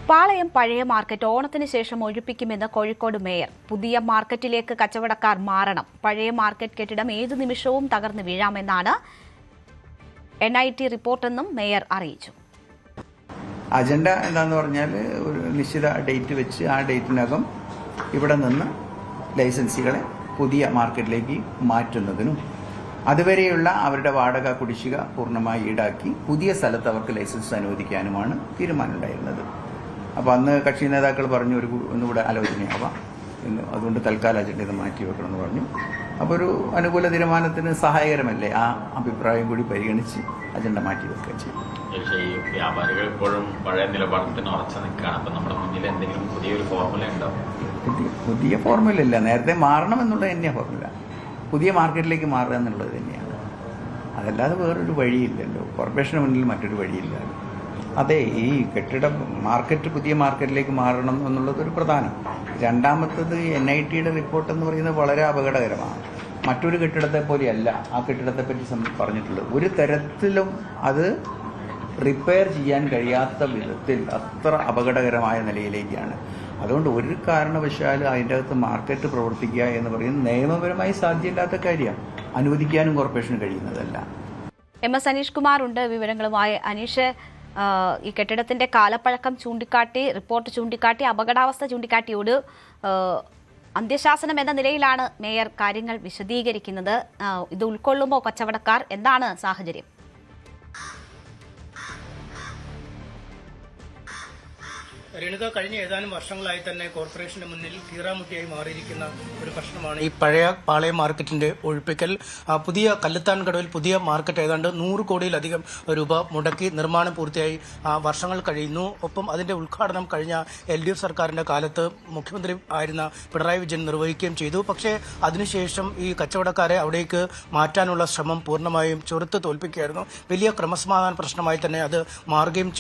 പാളയം പഴയ മാർക്കറ്റ് ഓണത്തിന് ശേഷം ഒഴിപ്പിക്കുമെന്ന് കോഴിക്കോട് മേയർ. പുതിയ മാർക്കറ്റിലേക്ക് കച്ചവടക്കാർ മാറണം. പഴയ മാർക്കറ്റ് കെട്ടിടം ഏതു നിമിഷവും തകർന്നു വീഴാമെന്നാണ് NIT റിപ്പോർട്ടെന്നും മേയർ അറിയിച്ചു. അജണ്ട എന്താണെന്ന് പറഞ്ഞാൽ ഒരു നിശ്ചിത ഡേറ്റ് വെച്ച് ആ ഡേറ്റിനകം ഇവിടെ നിന്ന് ലൈസൻസികളെ പുതിയ മാർക്കറ്റിലേക്ക് മാറ്റുന്നതിനും അതുവരെയുള്ള അവരുടെ വാടക കുടിശ്ശിക പൂർണ്ണമായി ഈടാക്കി പുതിയ സ്ഥലത്ത് അവർക്ക് ലൈസൻസ് അനുവദിക്കാനുമാണ് തീരുമാനമുണ്ടായിരുന്നത്. അപ്പോൾ അന്ന് കക്ഷി നേതാക്കൾ പറഞ്ഞു ഒന്നുകൂടെ ആലോചനയാവാം എന്ന്, അതുകൊണ്ട് തൽക്കാലം അജണ്ട ഇത് മാറ്റി വെക്കണമെന്ന് പറഞ്ഞു. അപ്പോൾ ഒരു അനുകൂല തീരുമാനത്തിന് സഹായകരമല്ലേ, ആ അഭിപ്രായം കൂടി പരിഗണിച്ച് അജണ്ട മാറ്റി വെക്കുക ചെയ്യും. ഈ വ്യാപാരികൾ ഇപ്പോഴും പഴയ നിലപാടത്തിന് ഉറച്ചു നിൽക്കുകയാണ്. അപ്പം നമ്മുടെ മുന്നിൽ എന്തെങ്കിലും പുതിയൊരു ഫോർമുല ഉണ്ടാവും? പുതിയ ഫോർമുല ഇല്ല, നേരത്തെ മാറണം എന്നുള്ളത് തന്നെയാണ് ഫോർമുല. പുതിയ മാർക്കറ്റിലേക്ക് മാറുക എന്നുള്ളത് തന്നെയാണ്, അതല്ലാതെ വേറൊരു വഴിയില്ലല്ലോ. കോർപ്പറേഷന് മുന്നിൽ മറ്റൊരു വഴിയില്ല. അതെ, ഈ കെട്ടിടം മാർക്കറ്റ് പുതിയ മാർക്കറ്റിലേക്ക് മാറണം എന്നുള്ളത് ഒരു പ്രധാനം. രണ്ടാമത്തത് NITയുടെ റിപ്പോർട്ട് എന്ന് പറയുന്നത് വളരെ അപകടകരമാണ്. മറ്റൊരു കെട്ടിടത്തെ പോലെയല്ല ആ കെട്ടിടത്തെ പറ്റി പറഞ്ഞിട്ടുള്ളത്. ഒരു തരത്തിലും അത് റിപ്പയർ ചെയ്യാൻ കഴിയാത്ത വിധത്തിൽ അത്ര അപകടകരമായ നിലയിലേക്കാണ്. അതുകൊണ്ട് ഒരു കാരണവശാലും അതിൻ്റെ അകത്ത് മാർക്കറ്റ് പ്രവർത്തിക്കുക എന്ന് പറയുന്നത് നിയമപരമായി സാധ്യമല്ലാത്ത കാര്യമാണ്. അനുവദിക്കാനും കോർപ്പറേഷന് കഴിയുന്നതല്ല. MS അനീഷ് കുമാർ ഉണ്ട് വിവരങ്ങളുമായി. അനീഷ്, ഈ കെട്ടിടത്തിന്റെ കാലപ്പഴക്കം ചൂണ്ടിക്കാട്ടി, റിപ്പോർട്ട് ചൂണ്ടിക്കാട്ടി, അപകടാവസ്ഥ ചൂണ്ടിക്കാട്ടിയോട് അന്ത്യശാസനം എന്ന നിലയിലാണ് മേയർ കാര്യങ്ങൾ വിശദീകരിക്കുന്നത്. ഇത് ഉൾക്കൊള്ളുമോ കച്ചവടക്കാർ? എന്താണ് സാഹചര്യം? രേണുക, കഴിഞ്ഞ ഏതാനും വർഷങ്ങളായി തന്നെ കോർപ്പറേഷന്റെ മുന്നിൽ കീറാമുട്ടിയായി മാറിയിരിക്കുന്ന ഒരു പ്രശ്നമാണ് ഈ പഴയ പാളയം മാർക്കറ്റിന്റെ ഒഴിപ്പിക്കൽ. പുതിയ കല്ലുത്താൻ കടവിൽ പുതിയ മാർക്കറ്റ് ഏതാണ്ട് 100 കോടിയിലധികം രൂപ മുടക്കി നിർമ്മാണം പൂർത്തിയായി വർഷങ്ങൾ കഴിയുന്നു. ഒപ്പം അതിന്റെ ഉദ്ഘാടനം കഴിഞ്ഞ LDF സർക്കാരിന്റെ കാലത്ത് മുഖ്യമന്ത്രി ആയിരുന്ന പിണറായി വിജയൻ നിർവഹിക്കുകയും ചെയ്തു. പക്ഷേ അതിനുശേഷം ഈ കച്ചവടക്കാരെ അവിടേക്ക് മാറ്റാനുള്ള ശ്രമം പൂർണ്ണമായും ചെറുത്ത് തോൽപ്പിക്കുകയായിരുന്നു. വലിയ ക്രമസമാധാന പ്രശ്നമായി തന്നെ അത് മാറുകയും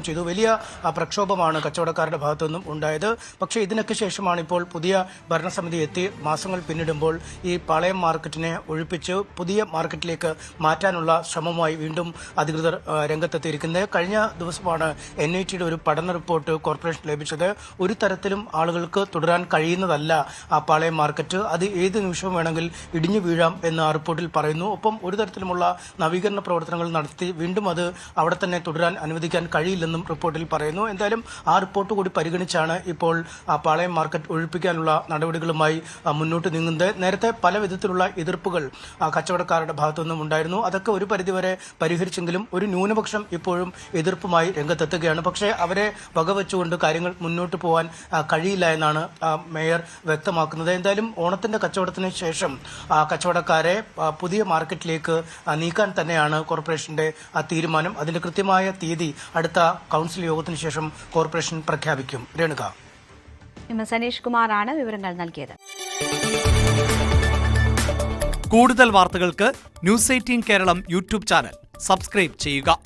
ചെയ്തു. വലിയ പ്രക്ഷോഭമാണ് കച്ചവടക്കാരുടെ ഭാഗത്തുനിന്നും ഉണ്ടായത്. പക്ഷേ ഇതിനൊക്കെ ശേഷമാണ് ഇപ്പോൾ പുതിയ ഭരണസമിതി എത്തി മാസങ്ങൾ പിന്നിടുമ്പോൾ ഈ പാളയം മാർക്കറ്റിനെ ഒഴിപ്പിച്ച് പുതിയ മാർക്കറ്റിലേക്ക് മാറ്റാനുള്ള ശ്രമവുമായി വീണ്ടും അധികൃതർ രംഗത്തെത്തിയിരിക്കുന്നത്. കഴിഞ്ഞ ദിവസമാണ് NITയുടെ ഒരു പഠന റിപ്പോർട്ട് കോർപ്പറേഷൻ ലഭിച്ചത്. ഒരു തരത്തിലും ആളുകൾക്ക് തുടരാൻ കഴിയുന്നതല്ല ആ പാളയം മാർക്കറ്റ്. അത് ഏത് നിമിഷവും വേണമെങ്കിൽ ഇടിഞ്ഞു വീഴാം എന്ന് ആ റിപ്പോർട്ടിൽ പറയുന്നു. ഒപ്പം ഒരു തരത്തിലുമുള്ള നവീകരണ പ്രവർത്തനങ്ങൾ നടത്തി വീണ്ടും അത് അവിടെ തന്നെ തുടരാൻ അനുവദിക്കാൻ കഴിയില്ലെന്നും റിപ്പോർട്ടിൽ പറയുന്നു. എന്തായാലും ആ റിപ്പോർട്ട് കൂടി പരിഗണിച്ചാണ് ഇപ്പോൾ പാളയം മാർക്കറ്റ് ഒഴിപ്പിക്കാനുള്ള നടപടികളുമായി മുന്നോട്ട് നീങ്ങുന്നത്. നേരത്തെ പല വിധത്തിലുള്ള എതിർപ്പുകൾ കച്ചവടക്കാരുടെ ഭാഗത്തുനിന്നും ഉണ്ടായിരുന്നു. അതൊക്കെ ഒരു പരിധിവരെ പരിഹരിച്ചെങ്കിലും ഒരു ന്യൂനപക്ഷം ഇപ്പോഴും എതിർപ്പുമായി രംഗത്തെത്തുകയാണ്. പക്ഷേ അവരെ വകവെച്ചുകൊണ്ട് കാര്യങ്ങൾ മുന്നോട്ട് പോകാൻ കഴിയില്ല എന്നാണ് മേയർ വ്യക്തമാക്കുന്നത്. എന്തായാലും ഓണത്തിന്റെ കച്ചവടത്തിന് ശേഷം കച്ചവടക്കാരെ പുതിയ മാർക്കറ്റിലേക്ക് നീക്കാൻ തന്നെയാണ് കോർപ്പറേഷന്റെ തീരുമാനം. അതിന്റെ കൃത്യമായ തീയതി അടുത്ത കൗൺസിൽ യോഗത്തിന് ശേഷം കോർപ്പറേഷൻ പ്രഖ്യാപിക്കും. രേണുക, MS അനീഷ് കുമാറാണ് വിവരങ്ങൾ നൽകിയത്. കൂടുതൽ വാർത്തകൾക്ക് News 18 Keralam YouTube channel subscribe ചെയ്യുക.